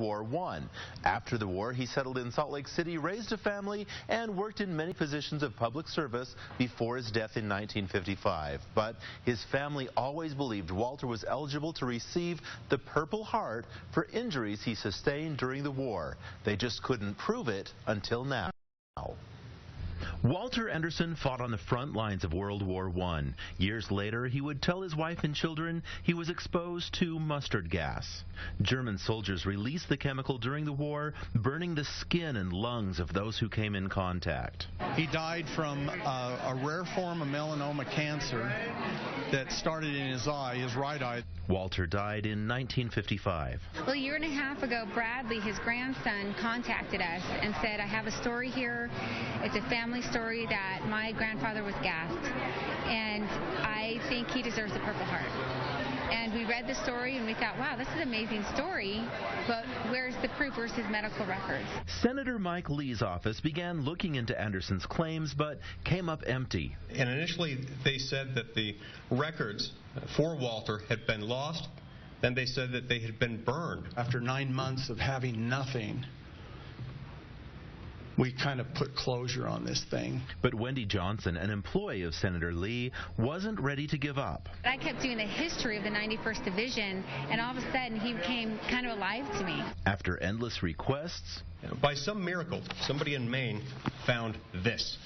War I. After the war, he settled in Salt Lake City, raised a family, and worked in many positions of public service before his death in 1955. But his family always believed Walter was eligible to receive the Purple Heart for injuries he sustained during the war. They just couldn't prove it until now. Walter Anderson fought on the front lines of World War I. Years later, he would tell his wife and children he was exposed to mustard gas. German soldiers released the chemical during the war, burning the skin and lungs of those who came in contact. He died from a rare form of melanoma cancer that started in his eye, his right eye. Walter died in 1955. Well, a year and a half ago, Bradley, his grandson, contacted us and said, I have a story here. It's a family story that my grandfather was gassed, and I think he deserves the Purple Heart. And we read the story and we thought, wow, this is an amazing story, but where's the proof? Where's his medical records? Senator Mike Lee's office began looking into Anderson's claims, but came up empty. And initially they said that the records for Walter had been lost. Then they said that they had been burned. After 9 months of having nothing, we kind of put closure on this thing. But Wendy Johnson, an employee of Senator Lee, wasn't ready to give up. I kept doing the history of the 91st Division, and all of a sudden he became kind of alive to me. After endless requests, by some miracle, somebody in Maine found this.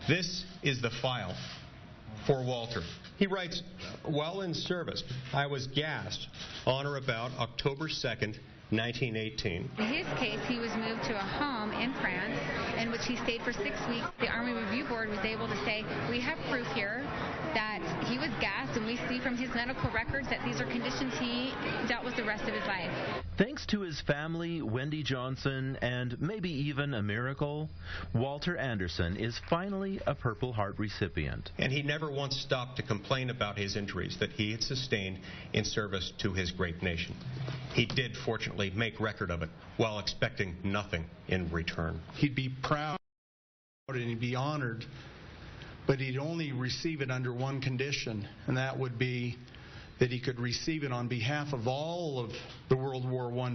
This is the file for Walter. He writes, while in service, I was gassed on or about October 2nd, 1918. In his case, he was moved to a home in France in which he stayed for 6 weeks. The Army Review Board was able to say, we have proof here that he was gassed, and we see from his medical records that these are conditions he dealt with the rest of his life. Thanks to his family, Wendy Johnson, and maybe even a miracle, Walter Anderson is finally a Purple Heart recipient. And he never once stopped to complain about his injuries that he had sustained in service to his great nation. He did, fortunately, make record of it while expecting nothing in return. He'd be proud and he'd be honored, but he'd only receive it under one condition, and that would be that he could receive it on behalf of all of the World War I